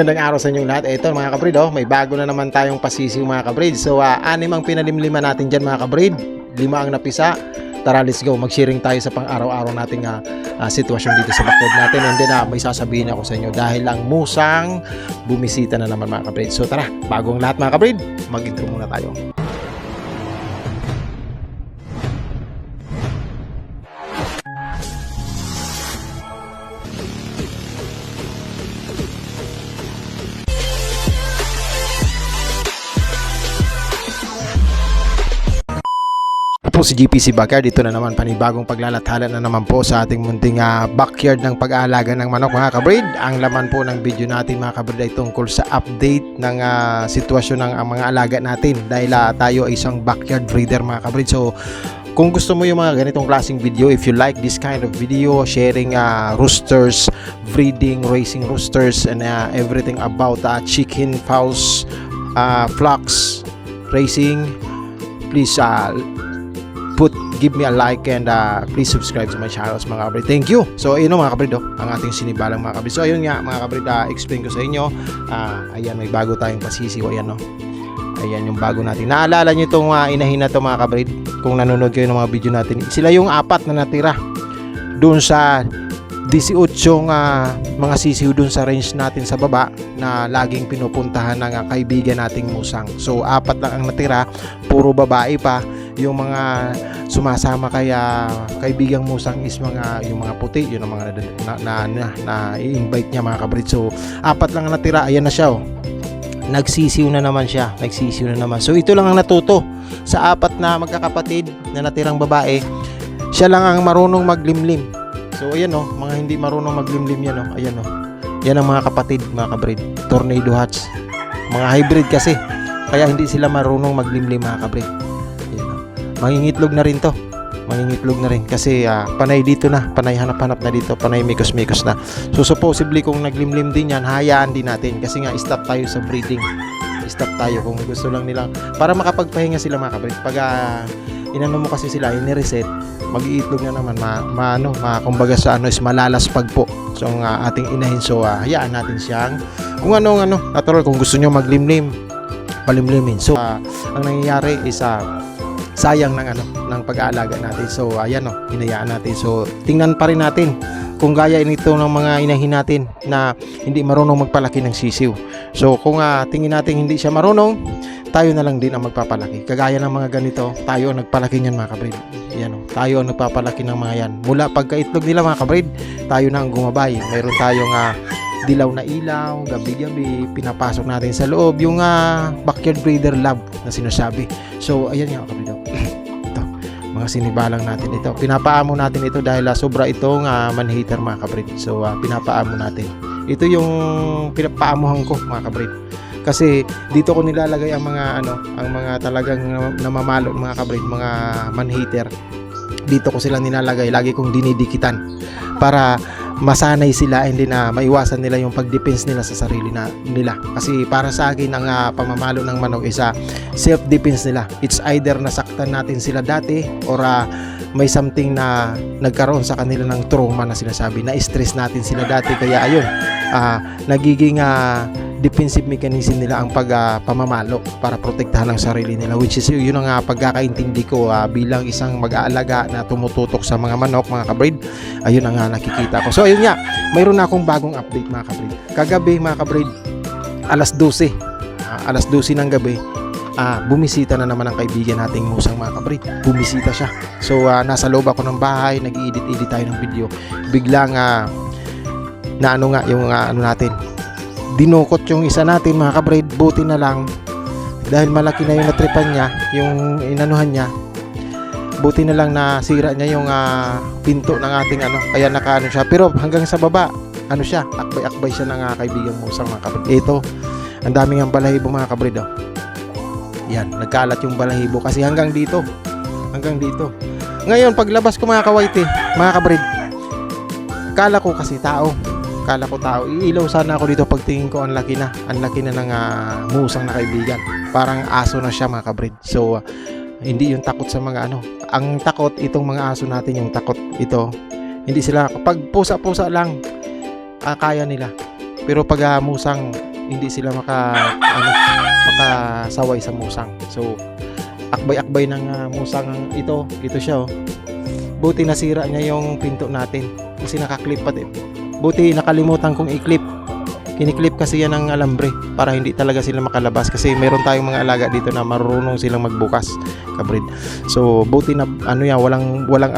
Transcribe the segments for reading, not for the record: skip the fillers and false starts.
Magandang araw sa inyong lahat. Ito mga kabrid, may bago na naman tayong pasisiw mga kabrid. So 6 ang pinalimlima natin dyan mga kabrid, 5 ang napisa. Tara, let's go, mag-sharing tayo sa pang-araw-araw nating sitwasyon dito sa backyard natin. And then may sasabihin ako sa inyo dahil ang musang bumisita na naman mga kabrid. So tara, bagong lahat mga kabrid, mag-intro muna tayo. Po si GPC Backyard, dito na naman panibagong paglalathala na naman po sa ating munting backyard ng pag-aalaga ng manok mga kabrid. Ang laman po ng video natin mga kabrid ay tungkol sa update ng sitwasyon ng mga alaga natin dahil tayo ay isang backyard breeder mga kabrid. So kung gusto mo yung mga ganitong klaseng video, if you like this kind of video, sharing roosters, breeding, raising roosters and everything about chicken, fowls, flocks, racing, please give me a like and please subscribe to my channels mga kabrid. Thank you. So ayun mga kabrid, ang ating sinibalang mga kabrid. So ayun nga mga kabrid, explain ko sa inyo. Ayan, may bago tayong pasisiw. Ayan, no? Ayan yung bago natin. Naalala nyo itong inahin na to mga kabrid, kung nanonood kayo ng mga video natin. Sila yung 4 na natira doon sa 18 mga sisiw doon sa range natin sa baba na laging pinupuntahan ng kaibigan nating musang. So 4 lang ang natira, puro babae pa. Yung mga sumasama kaya kaibigang musang is yung mga puti, yun ang mga na i-invite niya mga kabrid. So 4 lang ang natira. Ayan na siya, nagsisiw na naman siya, nagsisiw na naman. So ito lang ang natuto sa 4 na magkakapatid na natirang babae. Siya lang ang marunong maglimlim. So ayan, mga hindi marunong maglimlim yan, ayan, yan ang mga kapatid mga kabrid, tornado hats, mga hybrid kasi, kaya hindi sila marunong maglimlim mga kabrid. Mangingitlog na rin to, mangingitlog na rin kasi panay dito na, panay hanap-hanap na dito, panay mikos-mikos na. So supposedly kung naglimlim din yan, hayaan din natin kasi nga stop tayo sa breeding, stop tayo kung gusto lang nilang para makapagpahinga sila mga kabrid. Pag inano mo kasi sila, ini-reset, mag-iitlog na naman, kumbaga sa is malalaspag po. So ang ating inahin, so hayaan natin siyang kung anong natural, kung gusto nyo maglimlim, palimlimin. So ang nangyayari is sayang ng pag-aalaga natin. So ayan, hinayaan natin. So tingnan pa rin natin kung gaya nito ng mga inahin natin na hindi marunong magpalaki ng sisiw. So kung tingin natin hindi siya marunong, tayo na lang din ang magpapalaki. Kagaya ng mga ganito, tayo ang nagpalaki niyan mga kabrid. Yan, tayo ang nagpapalaki ng mga yan. Mula pagkaitlog nila mga kabrid, tayo na ang gumabay. Mayroon tayong dilaw na ilaw, gabi-gabi, pinapasok natin sa loob yung backyard breeder lab na sinasabi. So ayan nga kabrid, ito, mga sinibalang natin ito. Pinapaamo natin ito dahil sobra itong man-hater mga kabrid. So pinapaamo natin. Ito yung pinapaamuhan ko mga kabrid. Kasi dito ko nilalagay ang mga ang mga talagang namamalo mga kabrid, mga man-hater. Dito ko sila nilalagay, lagi kong dinidikitan para masanay sila, hindi na maiwasan nila yung pag-defense nila sa sarili nila. Kasi para sa akin ang pamamalo ng manok is self-defense nila. It's either nasaktan natin sila dati or may something na nagkaroon sa kanila ng trauma na sinasabi, na stress natin sila dati, kaya ayun, nagiging defensive mechanism nila ang pamamalo para protektahan ang sarili nila, which is yun ang pagkakaintindi ko bilang isang mag-aalaga na tumututok sa mga manok mga kabrid. Ayun ang nakikita ko. So ayun nga, mayroon na akong bagong update mga kabrid. Kagabi mga kabrid, alas 12 ng gabi, bumisita na naman ang kaibigan nating musang mga kabrid. Bumisita siya. So nasa loob ako ng bahay, nag-i-edit tayo ng video. Biglang yung natin, dinukot yung isa natin mga kabrid. Buti na lang dahil malaki na yung natripan niya, yung inanuhan niya, buti na lang nasira niya yung pinto ng ating kaya nakaano siya. Pero hanggang sa baba, siya, akbay-akbay siya ng kaibigang musang mga kabrid. Ito, ang daming ang balahibo mga kabrid. Yan, nagkalat yung balahibo kasi hanggang dito. Ngayon paglabas ko mga kawaiti, mga kabrid, kala ko tao. Iilaw sana ako dito pagtingin ko, ang laki na ng musang na kaibigan. Parang aso na siya mga kabrid. So hindi yung takot sa mga ang takot itong mga aso natin, yung takot ito. Hindi sila, kapag pusa-pusa lang kaya nila. Pero pag musang hindi sila makasaway sa musang. So akbay-akbay ng musang ito siya, oh. Buti nasira niya yung pinto natin kasi nakaklip pa din. Buti nakalimutan kong i-clip. Kiniklip kasi yan ng alambre para hindi talaga sila makalabas kasi meron tayong mga alaga dito na marunong silang magbukas, kabrid. So buti na walang walang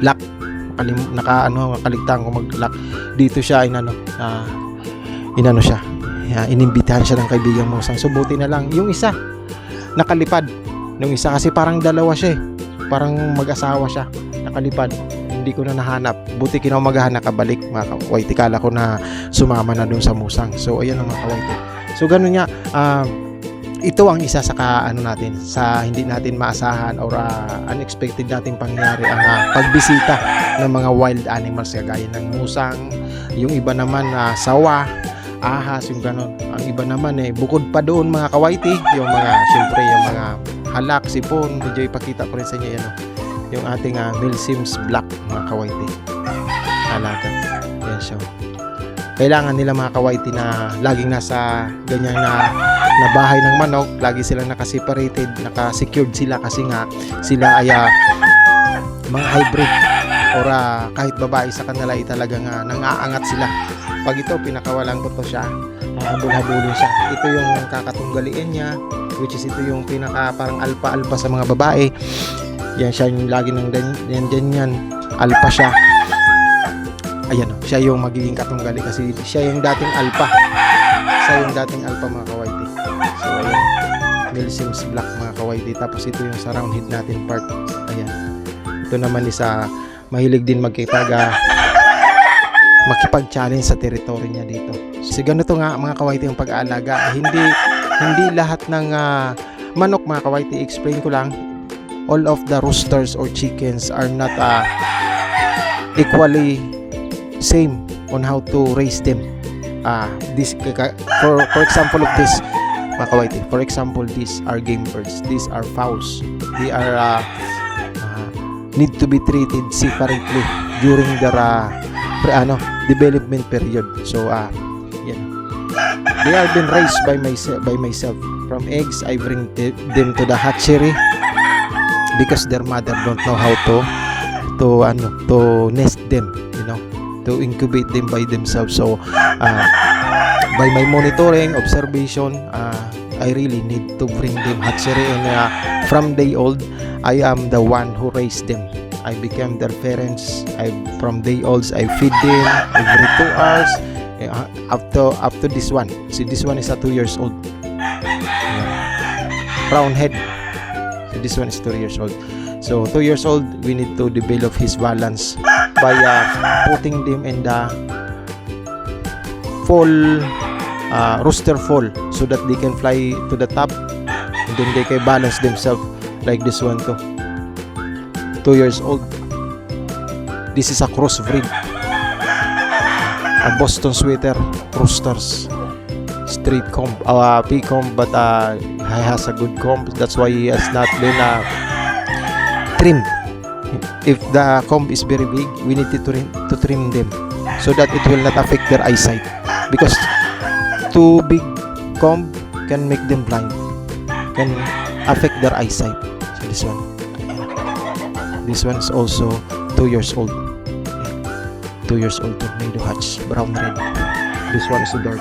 lock. Nakaligtaan ko mag-lock. Dito siya inimbitahan siya ng kaibigang musang. So buti na lang yung isa nakalipad. Nung isa kasi parang dalawa siya, parang mag-asawa siya, nakalipad. Hindi ko na nahanap. Buti kinamagahan nakabalik, mga kawaiti. Kala ko na sumama na dun sa musang. So ayan ang mga kawaiti. So ganun nga, ito ang isa sa natin, sa hindi natin maasahan or unexpected nating pangyari, ang pagbisita ng mga wild animals kagaya ng musang, yung iba naman sawa, ahas, yung ganun. Ang iba naman bukod pa doon mga kawaiti, yung syempre yung mga halak, sipon. Medyo ipakita ko rin sa inyo yan, yung ating Milsim's Black, mga kawaiti, alaga. Yan siya. Kailangan nila mga kawaiti na laging nasa ganyan na bahay ng manok, lagi silang nakaseparated, nakasecured sila kasi nga sila ay mga hybrid or kahit babae sa kanila ay talagang nangaangat sila. Pag ito pinakawalan ko to siya, habol-habulin siya. Ito yung kakatungaliin niya, which is ito yung pinaka parang alpha sa mga babae. Yan siya yung lagi ng ganyan, alpha siya. Ayan, siya yung magiging katunggali kasi siya yung dating alpha. Mga kawaiti. So ayan, Milsim's Black, mga kawaiti. Tapos ito yung sa round head natin part. Ayan. Ito naman isa mahilig din makipag-challenge sa territory niya dito. So ganito nga mga kawaiti ang pag-aalaga. Hindi lahat ng manok, mga kawaiti, explain ko lang, all of the roosters or chickens are not equally same on how to raise them. This for example of this, mga kawaiti, for example, these are game birds, these are fowls. They are need to be treated separately during their development period. So they are been raised by myself. From eggs I bring them to the hatchery because their mother don't know how to nest them, to incubate them by themselves. So by my monitoring, observation, I really need to bring them hatchery, and from day old I am the one who raised them. I became their parents. From day olds I feed them every 2 hours up to this one. See, this one is 2 years old. Brown head. So this one is 2 years old. So 2 years old, we need to develop his balance by putting them in the rooster fall, so that they can fly to the top and then they can balance themselves like this one too. 2 years old. This is a crossbreed, a Boston Sweater roosters, straight comb, P-comb, but he has a good comb. That's why he has not been trimmed. If the comb is very big, we need to trim them so that it will not affect their eyesight, because too big comb can make them blind, can affect their eyesight. So this one is also 2 years old. 2 years old tornado hatch, brown red. This one is a dark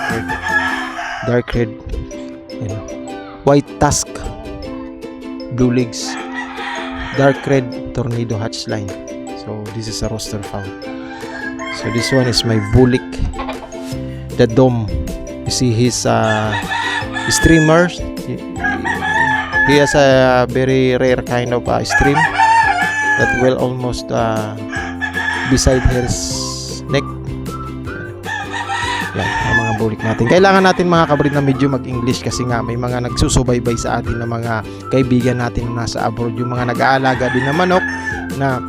red, white tusk, blue legs, dark red tornado hatch line. So this is a rooster fowl. So this one is my bullock, the dome. You see his streamers. He has a very rare kind of stream that will almost beside his neck. Yan ang mga bullock natin. Kailangan natin mga kabrid na medyo mag-English kasi nga may mga nagsusubaybay sa atin na mga kaibigan natin na nasa abroad, yung mga nag-aalaga din ng manok na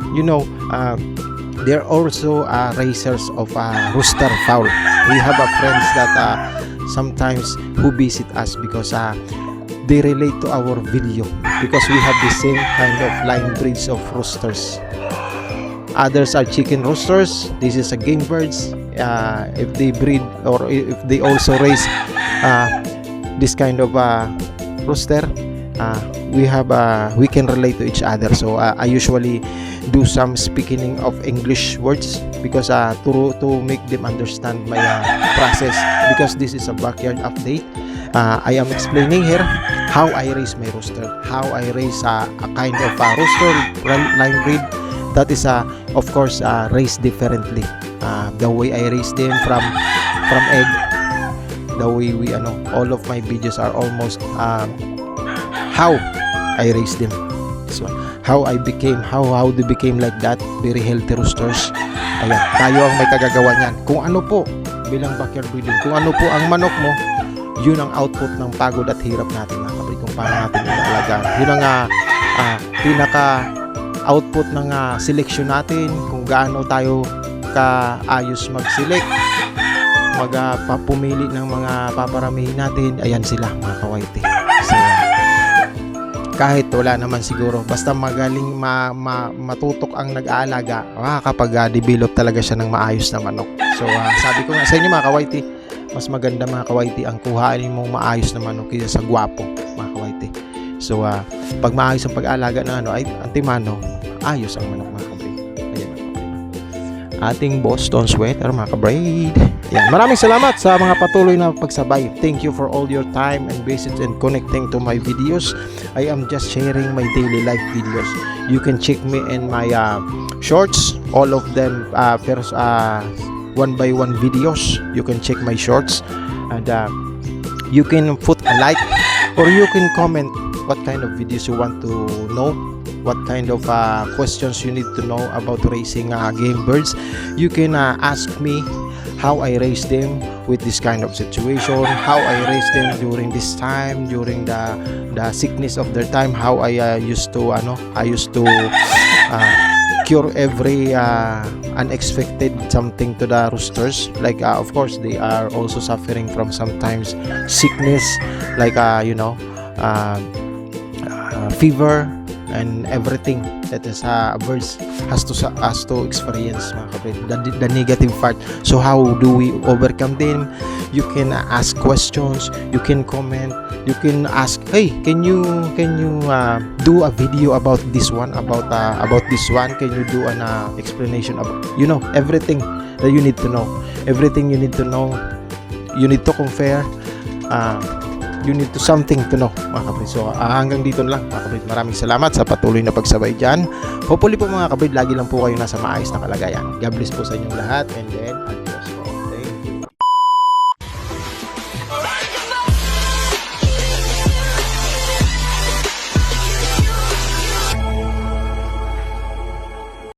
they're also raisers of rooster fowl. We have a friends that sometimes who visit us because they relate to our video because we have the same kind of line breeds of roosters. Others are chicken roosters. This is a game birds. if they breed or if they also raise this kind of rooster, we can relate to each other. So I usually do some speaking of English words because to make them understand my process, because this is a backyard update. I am explaining here how I raise my rooster, how I raise a kind of rooster line breed that is of course raised differently. The way I raise them from egg, the way we all of my videos are almost how I raised them. So how they became like that, very healthy roosters. Ayan, tayo ang may kagagawa niyan. Kung ano po bilang backyard breeding, kung ano po ang manok mo, yun ang output ng pagod at hirap natin mga kabrid, kung paano natin inaalagaan. Yun ang pinaka output ng selection natin, kung gaano tayo kaayos mag-select, pumili ng mga paparamihin natin. Ayan sila mga kawaiti. So, kahit wala naman siguro, basta magaling matutok ang nag-aalaga, kapag develop talaga siya ng maayos na manok. So sabi ko nga sa inyo mga kawaiti, mas maganda mga kawaiti ang kuhain mong maayos na manok kaysa sa gwapo mga kawaiti. So pag maayos ang pag-aalaga ng ay antimano, ayos ang manok mga kabrid. Ayan mga kabrid, ating Boston sweater mga kabrid. Ayan, maraming salamat sa mga patuloy na pagsabay. Thank you for all your time and visits and connecting to my videos. I am just sharing my daily life videos. You can check me in my shorts, all of them one by one videos. You can check my shorts, and you can put a like, or you can comment what kind of videos you want to know, what kind of questions you need to know about raising game birds. You can ask me how I raise them with this kind of situation, how I raise them during this time, during the sickness of their time, how I used to cure every unexpected something to the roosters. Like of course they are also suffering from sometimes sickness, like fever and everything that is birds has to experience mga kabrid, the negative part. So how do we overcome them? You can ask questions, you can comment, you can ask, hey, can you do a video about this one, about this one? Can you do an explanation about everything that you need to know, everything you need to know, you need to compare, you need to something to know mga kabrid. So hanggang dito lang mga kabrid, maraming salamat sa patuloy na pagsabay dyan. Hopefully po mga kabrid, lagi lang po kayo nasa maayos na kalagayan. God bless po sa inyong lahat, and then